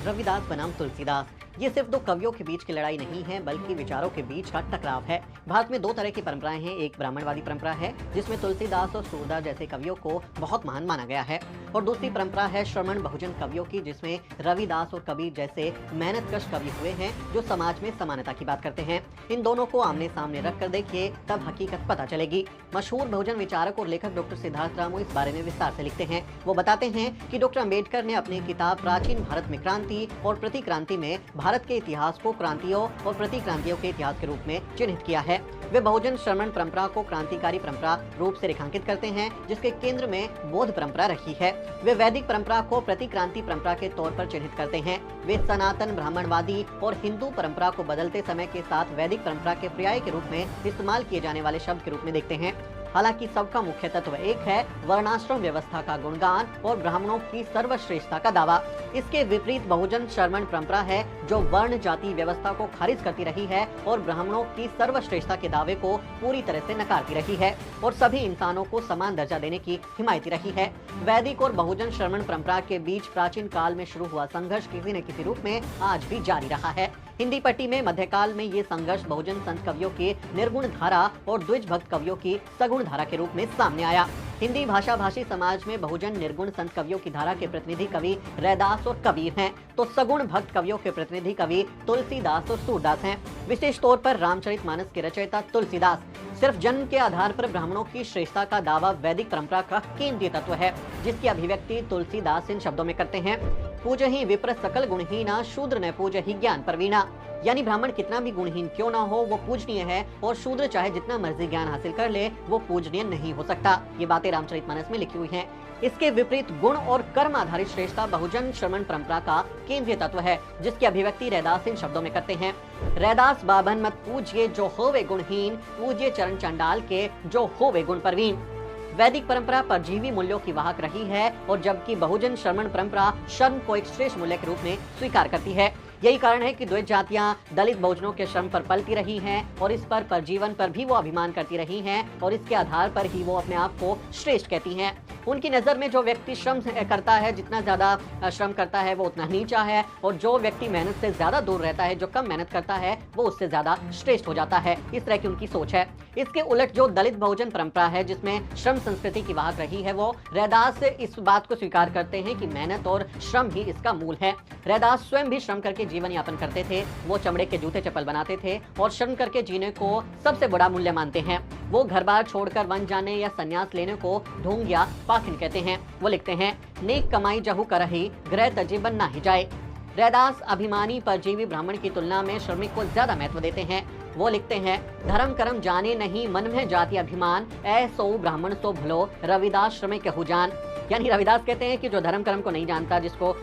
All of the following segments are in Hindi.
रविदास बनाम तुलसीदास। ये सिर्फ दो कवियों के बीच की लड़ाई नहीं है, बल्कि विचारों के बीच का टकराव है। भारत में दो तरह की परंपराएं हैं। एक ब्राह्मणवादी परंपरा है, जिसमें तुलसीदास और सूरदास जैसे कवियों को बहुत महान माना गया है, और दूसरी परंपरा है श्रमण बहुजन कवियों की, जिसमें रविदास और कबीर जैसे मेहनतकश कवि हुए हैं, जो समाज में समानता की बात करते हैं। इन दोनों को आमने सामने रखकर देखिए, तब हकीकत पता चलेगी। मशहूर बहुजन विचारक और लेखक डॉक्टर सिद्धार्थ रामू इस बारे में विस्तार से लिखते हैं। वो बताते हैं कि डॉक्टर अम्बेडकर ने अपनी किताब प्राचीन भारत में क्रांति और प्रतिक्रांति में भारत के इतिहास को क्रांतियों और प्रतिक्रांतियों के इतिहास के रूप में चिन्हित किया है। वे बहुजन श्रमण परंपरा को क्रांतिकारी परंपरा रूप से रेखांकित करते हैं, जिसके केंद्र में बौद्ध परंपरा रही है। वे वैदिक परंपरा को प्रतिक्रांति परंपरा के तौर पर चिन्हित करते हैं। वे सनातन ब्राह्मणवादी और हिंदू परंपरा को बदलते समय के साथ वैदिक परंपरा के पर्याय के रूप में इस्तेमाल किए जाने वाले शब्द के रूप में देखते हैं। हालांकि सबका मुख्य तत्व एक है, वर्णाश्रम व्यवस्था का गुणगान और ब्राह्मणों की सर्वश्रेष्ठता का दावा। इसके विपरीत बहुजन श्रमण परंपरा है, जो वर्ण जाति व्यवस्था को खारिज करती रही है और ब्राह्मणों की सर्वश्रेष्ठता के दावे को पूरी तरह से नकारती रही है और सभी इंसानों को समान दर्जा देने की हिमायती रही है। वैदिक और बहुजन श्रमण परंपरा के बीच प्राचीन काल में शुरू हुआ संघर्ष किसी न किसी रूप में आज भी जारी रहा है। हिंदी पट्टी में मध्यकाल में ये संघर्ष बहुजन संत कवियों की निर्गुण धारा और द्विज भक्त कवियों की सगुण धारा के रूप में सामने आया। हिंदी भाषा भाषी समाज में बहुजन निर्गुण संत कवियों की धारा के प्रतिनिधि कवि रैदास और कबीर हैं, तो सगुण भक्त कवियों के प्रतिनिधि कवि तुलसीदास और सूरदास हैं। विशेष तौर पर रामचरितमानस के रचयिता तुलसीदास सिर्फ जन्म के आधार पर ब्राह्मणों की श्रेष्ठता का दावा वैदिक परंपरा का केंद्रीय तत्व है, जिसकी अभिव्यक्ति तुलसीदास इन शब्दों में करते हैं: पूजहि विप्र सकल गुणहीना, शूद्र न पूजहि ज्ञान प्रवीणा। यानी ब्राह्मण कितना भी गुणहीन क्यों ना हो, वो पूजनीय है, और शूद्र चाहे जितना मर्जी ज्ञान हासिल कर ले, वो पूजनीय नहीं हो सकता। ये बातें रामचरितमानस में लिखी हुई हैं। इसके विपरीत गुण और कर्म आधारित श्रेष्ठता बहुजन श्रमण परंपरा का केंद्रीय तत्व है, जिसकी अभिव्यक्ति रैदास इन शब्दों में करते हैं: रैदास बाभन मत पूजिए जो होवे गुणहीन, पूजिए चरण चंडाल के जो होवे गुण प्रवीण। वैदिक परंपरा परजीवी मूल्यों की वाहक रही है, और जबकि बहुजन श्रमण परंपरा श्रम को एक श्रेष्ठ मूल्य के रूप में स्वीकार करती है। यही कारण है कि द्विज जातियां दलित बहुजनों के श्रम पर पलती रही हैं, और इस पर परजीवन पर भी वो अभिमान करती रही हैं, और इसके आधार पर ही वो अपने आप को श्रेष्ठ कहती हैं। उनकी नज़र में जो व्यक्ति श्रम करता है, जितना ज़्यादा श्रम करता है, वो उतना नीचा है, और जो व्यक्ति मेहनत से ज़्यादा दूर रहता है, जो कम मेहनत करता है, वो उससे ज़्यादा श्रेष्ठ हो जाता है। इस तरह की उनकी सोच है। इसके उलट जो दलित बहुजन परंपरा है, जिसमें श्रम संस्कृति की वाहक रही है, वो रैदास इस बात को स्वीकार करते हैं कि मेहनत और श्रम ही इसका मूल है। रैदास स्वयं भी श्रम करके जीवन यापन करते थे। वो चमड़े के जूते चप्पल बनाते थे और श्रम करके जीने को सबसे बड़ा मूल्य मानते हैं। वो घर बार छोड़कर वन जाने या संन्यास लेने को ढोंग या पाखंड कहते हैं। वो लिखते हैं: नेक कमाई जहु करहि, गृह तजी बन ना ही जाए। रैदास अभिमानी परजीवी ब्राह्मण की तुलना में श्रमिक को ज्यादा महत्व देते हैं। वो लिखते हैं: धर्म कर्म जाने नहीं, मन में जाति अभिमान, ऐसो ब्राह्मण सो भलो, रविदास श्रमिक कहु जान। यानी रविदास कहते हैं कि जो धर्म कर्म को नहीं जानता, जिसको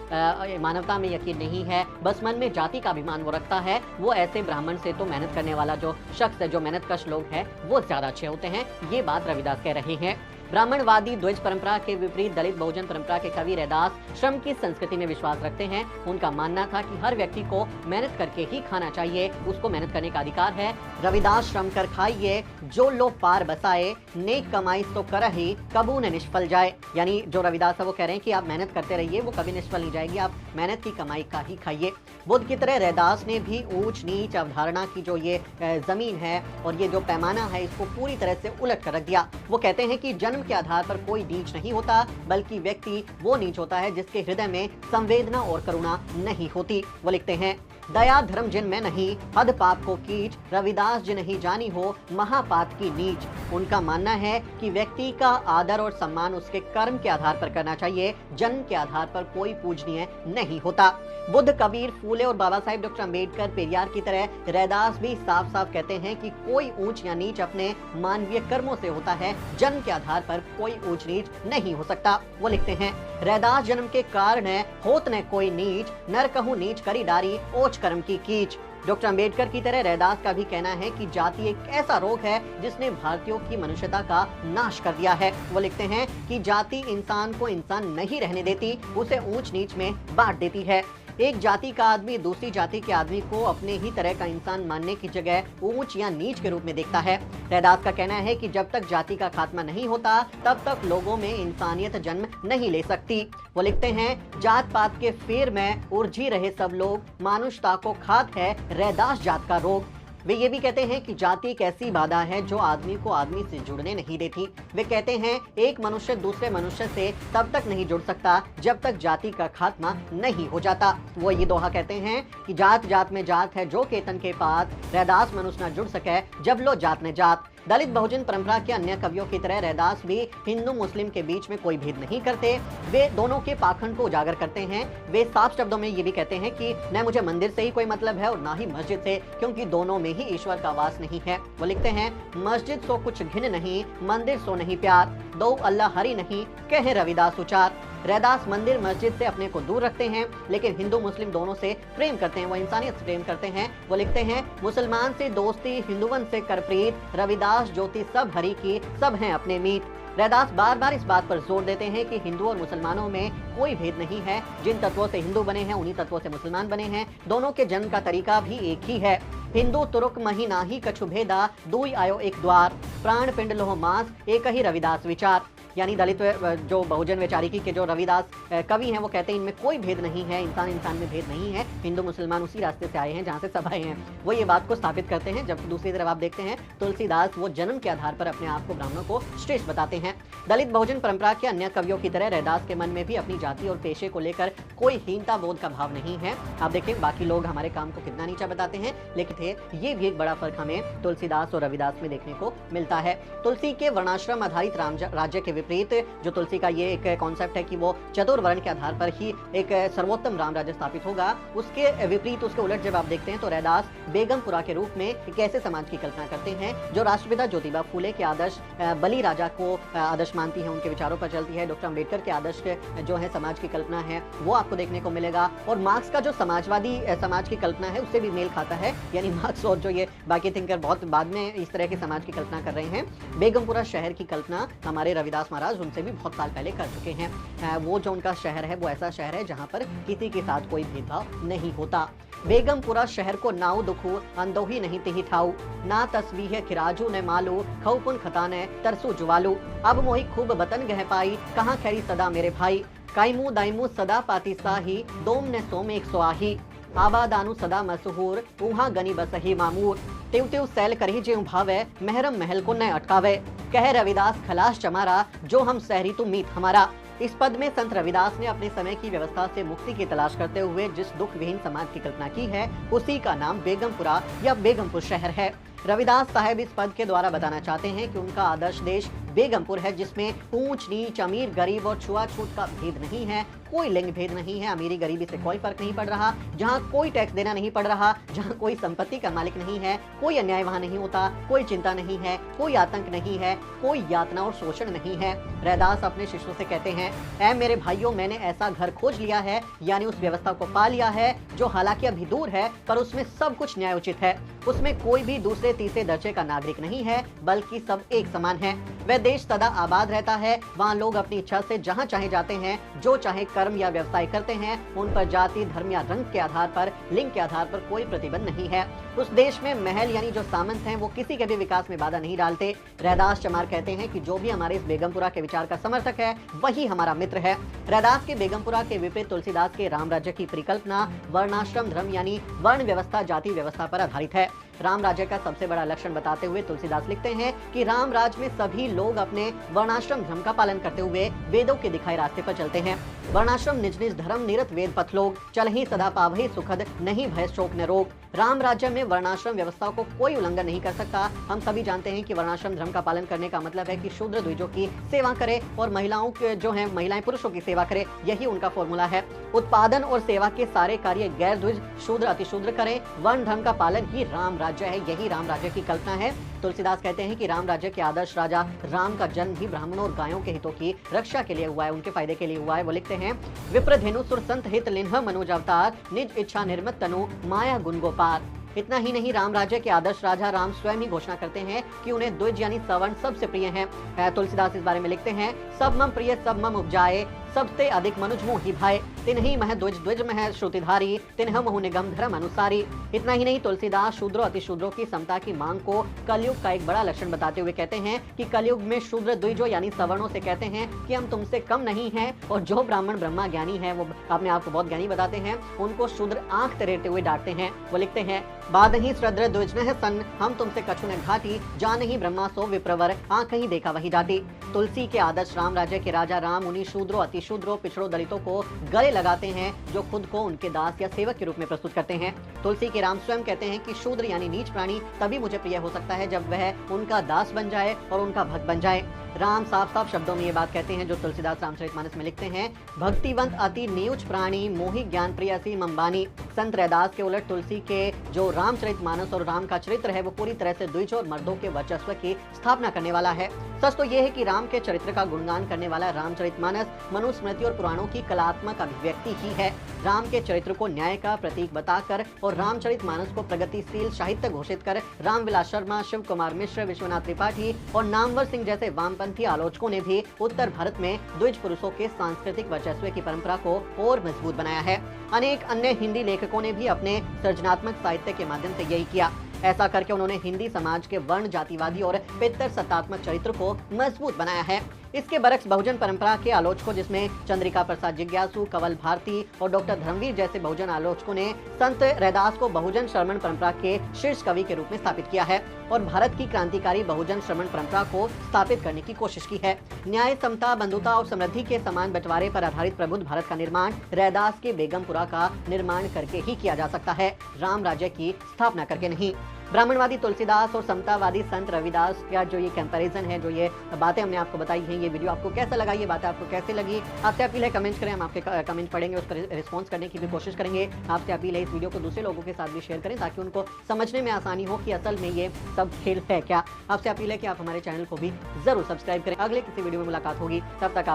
मानवता में यकीन नहीं है, बस मन में जाति का अभिमान वो रखता है, वो ऐसे ब्राह्मण से तो मेहनत करने वाला जो शख्स है, जो मेहनतकश लोग हैं, वो ज्यादा अच्छे होते हैं। ये बात रविदास कह रहे हैं। ब्राह्मणवादी द्विज परंपरा के विपरीत दलित बहुजन परंपरा के कवि रैदास श्रम की संस्कृति में विश्वास रखते हैं। उनका मानना था कि हर व्यक्ति को मेहनत करके ही खाना चाहिए, उसको मेहनत करने का अधिकार है। रविदास श्रम कर खाइए, जो लो पार बसाए, नेक कमाई तो करहि, कबू न निष्फल जाए। यानी जो रविदास है वो कह रहे हैं कि आप मेहनत करते रहिए, वो कभी निष्फल नहीं जाएगी, आप मेहनत की कमाई का ही खाइए। बुद्ध की तरह रैदास ने भी ऊंच नीच अवधारणा की जो ये जमीन है और ये जो पैमाना है, इसको पूरी तरह से उलट कर रख दिया। वो कहते हैं कि जन्म के आधार पर कोई नीच नहीं होता, बल्कि व्यक्ति वो नीच होता है जिसके हृदय में संवेदना और करुणा नहीं होती। वो लिखते हैं: दया धर्म जिन में नहीं, हद पाप को कीच, रविदास जिन नहीं जानी हो, महापात की नीच। उनका मानना है कि व्यक्ति का आदर और सम्मान उसके कर्म के आधार पर करना चाहिए, जन्म के आधार पर कोई पूजनीय नहीं होता। बुद्ध, कबीर, फूले और बाबा साहेब डॉक्टर अम्बेडकर, पेरियार की तरह रैदास भी साफ साफ कहते हैं कि कोई ऊंच या नीच अपने मानवीय कर्मों से होता है, जन्म के आधार पर कोई ऊंच नीच नहीं हो सकता। वो लिखते हैं: रैदास जन्म के कारण है, होत न कोई नीच, नर कहूँ नीच करी डारी, ओच कर्म की कीच। डॉक्टर अंबेडकर की तरह रैदास का भी कहना है कि जाति एक ऐसा रोग है जिसने भारतीयों की मनुष्यता का नाश कर दिया है। वो लिखते हैं कि जाति इंसान को इंसान नहीं रहने देती, उसे ऊंच नीच में बांट देती है। एक जाति का आदमी दूसरी जाति के आदमी को अपने ही तरह का इंसान मानने की जगह ऊंच या नीच के रूप में देखता है। रैदास का कहना है कि जब तक जाति का खात्मा नहीं होता तब तक लोगों में इंसानियत जन्म नहीं ले सकती। वो लिखते हैं, जात पात के फेर में उलझी रहे सब लोग, मानुषता को खात है रैदास जात का रोग। वे ये भी कहते हैं कि जाति एक ऐसी बाधा है जो आदमी को आदमी से जुड़ने नहीं देती। वे कहते हैं, एक मनुष्य दूसरे मनुष्य से तब तक नहीं जुड़ सकता जब तक जाति का खात्मा नहीं हो जाता। वो ये दोहा कहते हैं कि जात जात में जात है जो केतन के पात, रैदास मनुष्य न जुड़ सके जब लो जात में जात। दलित बहुजन परंपरा के अन्य कवियों की तरह रैदास भी हिंदू मुस्लिम के बीच में कोई भेद नहीं करते। वे दोनों के पाखंड को उजागर करते हैं। वे साफ शब्दों में ये भी कहते हैं कि न मुझे मंदिर से ही कोई मतलब है और ना ही मस्जिद से, क्योंकि दोनों में ही ईश्वर का वास नहीं है। वो लिखते हैं, मस्जिद सो कुछ घिन नहीं, मंदिर सो नहीं प्यार, दो अल्लाह हरि नहीं कहे रविदास उचार। रैदास मंदिर मस्जिद से अपने को दूर रखते हैं, लेकिन हिंदू मुस्लिम दोनों से प्रेम करते हैं। वो इंसानियत से प्रेम करते हैं। वो लिखते हैं, मुसलमान से दोस्ती हिंदुवन से कर प्रीत, रविदास ज्योति सब हरि की सब हैं अपने मीत। रैदास बार बार इस बात पर जोर देते हैं कि हिंदू और मुसलमानों में कोई भेद नहीं है। जिन तत्वों से हिंदू बने हैं उन्हीं तत्वों से मुसलमान बने हैं। दोनों के जन्म का तरीका भी एक ही है। हिंदू तुरुक मही नाही कछु भेदा, दुई आयो एक द्वार, प्राण पिंड लोह मांस एक ही रविदास विचार। यानी दलित जो बहुजन वैचारिकी के जो रविदास कवि हैं वो कहते हैं इनमें कोई भेद नहीं है, इंसान इंसान में भेद नहीं है, हिंदू मुसलमान उसी रास्ते से आए हैं जहाँ से सब आए हैं। वो ये बात को स्थापित करते हैं। जब दूसरी तरफ आप देखते हैं तुलसीदास वो जन्म के आधार पर अपने आप को ब्राह्मणों को श्रेष्ठ बताते हैं। दलित बहुजन परंपरा के अन्य कवियों की तरह रैदास के मन में भी अपनी जाति और पेशे को लेकर कोई हीनता बोध का भाव नहीं है। आप देखें बाकी लोग हमारे काम को कितना नीचा बताते हैं, लेकिन ये भी एक बड़ा फर्क हमें तुलसीदास और रविदास में देखने को मिलता है। तुलसी के वर्णाश्रम आधारित राज्य के विपरीत जो तुलसी का ये एक कॉन्सेप्ट है कि वो चतुर्वर्ण के आधार पर ही एक सर्वोत्तम राम राज्य स्थापित होगा, उसके विपरीत उसके उलट जब आप देखते हैं तो रैदास बेगमपुरा के रूप में एक ऐसे समाज की कल्पना करते हैं जो राष्ट्रपिता ज्योतिबा फूले के आदर्श बली राजा को आदर्श मानती है, उनके विचारों पर चलती है। डॉक्टर अंबेडकर के आदर्श जो है समाज की कल्पना है वो आपको देखने को मिलेगा। और मार्क्स का जो समाजवादी समाज की कल्पना है उससे भी मेल खाता है। यानी मार्क्स और जो ये बाकी थिंकर बहुत बाद में इस तरह के समाज की कल्पना कर रहे हैं। बेगमपुरा शहर की कल्पना हमारे रविदास महाराज उनसे भी बहुत साल पहले कर चुके हैं। वो जो उनका शहर है वो ऐसा शहर है जहाँ पर किसी के साथ कोई भेदभाव नहीं होता। बेगमपुरा शहर को नाउ दुखू अंदोही नहीं तिही ठाऊ, ना तस्वीह खिराजू ने मालू, खौपुन खता ने तरसू जुवालू, अब मोही खूब बतन गह पाई, कहाँ खैरी सदा मेरे भाई, कायमू दाइमू सदा पाती साही, दोम ने सोम एक स्वाही, आबादानु सदा मशहूर, उहा गनी बसही मामूर, त्यों त्यों सैल करही ज्यों भावे, महरम महल को न अटकावे, कह रविदास खलास चमारा, जो हम सहरी तू मीत हमारा। इस पद में संत रविदास ने अपने समय की व्यवस्था से मुक्ति की तलाश करते हुए जिस दुख विहीन समाज की कल्पना की है उसी का नाम बेगमपुरा या बेगमपुर शहर है। रविदास साहब इस पद के द्वारा बताना चाहते हैं कि उनका आदर्श देश बेगमपुर है, जिसमें ऊंच नीच अमीर गरीब और छुआछूत का भेद नहीं है, कोई लिंग भेद नहीं है, अमीरी गरीबी से कोई फर्क नहीं पड़ रहा, जहाँ कोई टैक्स देना नहीं पड़ रहा, जहाँ कोई संपत्ति का मालिक नहीं है, कोई अन्याय वहाँ नहीं होता, कोई चिंता नहीं है, कोई आतंक नहीं है, कोई यातना और शोषण नहीं है। रैदास अपने शिष्यों से कहते हैं, ऐ मेरे भाइयों, मैंने ऐसा घर खोज लिया है, यानी उस व्यवस्था को पा लिया है जो हालांकि अभी दूर है पर उसमें सब कुछ न्यायोचित है। उसमें कोई भी दूसरे तीसरे दर्जे का नागरिक नहीं है, बल्कि सब एक समान है। वह देश सदा आबाद रहता है, वहाँ लोग अपनी इच्छा से जहाँ चाहे जाते हैं, जो चाहे कर्म या व्यवसाय करते हैं, उन पर जाति धर्म या रंग के आधार पर, लिंग के आधार पर कोई प्रतिबंध नहीं है। उस देश में महल यानी जो सामंत हैं वो किसी के भी विकास में बाधा नहीं डालते। रैदास चमार कहते हैं कि जो भी हमारे इस बेगमपुरा के विचार का समर्थक है वही हमारा मित्र है। रैदास के बेगमपुरा के विपरीत तुलसीदास के राम राज्य की परिकल्पना वर्णाश्रम धर्म यानी वर्ण व्यवस्था जाति व्यवस्था पर आधारित है। राम राज्य का सबसे बड़ा लक्षण बताते हुए तुलसीदास लिखते हैं कि राम राज्य में सभी लोग अपने वर्णाश्रम धर्म का पालन करते हुए वेदों के दिखाए रास्ते पर चलते हैं। वर्णाश्रम निज निज धर्म निरत वेद पथ लोग, चल ही सदा पावहि सुखद, नहीं भय शोक न रोग। राम राज्य में वर्णाश्रम व्यवस्था को कोई उल्लंघन नहीं कर सकता। हम सभी जानते हैं कि वर्णाश्रम धर्म का पालन करने का मतलब है कि शूद्र द्विजों की सेवा करे और महिलाओं के जो है महिलाएं पुरुषों की सेवा करे, यही उनका फॉर्मूला है। उत्पादन और सेवा के सारे कार्य गैर द्विज शूद्र अतिशूद्र करें। वर्ण धर्म का पालन ही राम राज्य है, यही राम राज्य की कल्पना है। तुलसीदास कहते हैं कि राम राज्य के आदर्श राजा राम का जन्म भी ब्राह्मणों और गायों के हितों की रक्षा के लिए हुआ है, उनके फायदे के लिए हुआ है। वो लिखते हैं, विप्र धेनु सुर संत हित लिन्ह मनोज अवतार, निज इच्छा निर्मित तनु माया गुण गोपार। इतना ही नहीं, राम राज्य के आदर्श राजा राम स्वयं ही घोषणा करते हैं कि उन्हें द्विज यानी सवर्ण सबसे प्रिय हैं। तुलसीदास इस बारे में लिखते हैं, सब मम प्रिय सब मम उपजाए, सबसे अधिक मनुज मोहि भाए, तिन्हि मह द्विज द्विज मह श्रुतिधारी, तिन्ह महु निगम धर्म अनुसारी। इतना ही नहीं, तुलसीदास शूद्रों अतिशूद्रों की समता की मांग को कलयुग का एक बड़ा लक्षण बताते हुए कहते हैं कि कलयुग में शूद्र द्विजों यानी सवर्णों से कहते हैं कि हम तुमसे कम नहीं हैं, और जो ब्राह्मण ब्रह्मा ज्ञानी है, वो अपने आप को बहुत ज्ञानी बताते हैं, उनको शूद्र आंख तरेरते हुए डांटते हैं। वो लिखते हैं, बाद ही श्रद्र द्विज न सन, हम तुमसे कछु न घाटी, जान ही ब्रह्मा सो विप्रवर, आंख ही देखा वही जाति। तुलसी के आदर्श राम राज्य के राजा राम उन्हीं शूद्रों अतिशूद्रों पिछड़ों दलितों को गले लगाते हैं जो खुद को उनके दास या सेवक के रूप में प्रस्तुत करते हैं। तुलसी के राम स्वयं कहते हैं कि शूद्र यानी नीच प्राणी तभी मुझे प्रिय हो सकता है जब वह उनका दास बन जाए और उनका भक्त बन जाए। राम साफ साफ शब्दों में ये बात कहते हैं जो तुलसीदास रामचरितमानस में लिखते हैं, भक्तिवंत अति नीच प्राणी मोहि ज्ञान प्रियसी मम्बानी। संत रैदास के उलट तुलसी के जो रामचरितमानस और राम का चरित्र है वो पूरी तरह से द्विज और मर्दों के वर्चस्व की स्थापना करने वाला है। सच तो यह है कि राम के चरित्र का गुणगान करने वाला रामचरितमानस मनुस्मृति और पुराणों की कलात्मक अभिव्यक्ति ही है। राम के चरित्र को न्याय का प्रतीक बताकर और रामचरितमानस को प्रगतिशील साहित्य घोषित कर रामविलास शर्मा, शिव कुमार मिश्र, विश्वनाथ त्रिपाठी और नामवर सिंह जैसे वामपंथी आलोचकों ने भी उत्तर भारत में द्विज पुरुषों के सांस्कृतिक वर्चस्व की परंपरा को और मजबूत बनाया है। अनेक अन्य हिंदी लेखकों ने भी अपने सृजनात्मक साहित्य के माध्यम से यही किया। ऐसा करके उन्होंने हिंदी समाज के वर्ण जातिवादी और पितर सत्तात्मक चरित्र को मजबूत बनाया है। इसके बरक्स बहुजन परंपरा के आलोचकों जिसमें चंद्रिका प्रसाद जिज्ञासु, कंवल भारती और डॉक्टर धर्मवीर जैसे बहुजन आलोचकों ने संत रैदास को बहुजन श्रमण परंपरा के शीर्ष कवि के रूप में स्थापित किया है और भारत की क्रांतिकारी बहुजन श्रमण परंपरा को स्थापित करने की कोशिश की है। न्याय, समता, बंधुता और समृद्धि के समान बंटवारे पर आधारित प्रबुद्ध भारत का निर्माण रैदास के बेगमपुरा का निर्माण करके ही किया जा सकता है, राम राज्य की स्थापना करके नहीं। ब्राह्मणवादी तुलसीदास और समतावादी संत रविदास का जो ये कंपैरिजन है, जो ये बातें हमने आपको बताई हैं, ये वीडियो आपको कैसा लगा, ये बातें आपको कैसे लगी, आपसे अपील है कमेंट करें, हम आपके कमेंट पढ़ेंगे, उस पर रिस्पॉन्स करने की भी कोशिश करेंगे। आपसे अपील है इस वीडियो को दूसरे लोगों के साथ भी शेयर करें ताकि उनको समझने में आसानी हो कि असल में ये सब खेल है क्या। आपसे अपील है कि आप हमारे चैनल को भी जरूर सब्सक्राइब करें। अगले किसी वीडियो में मुलाकात होगी, तब तक आप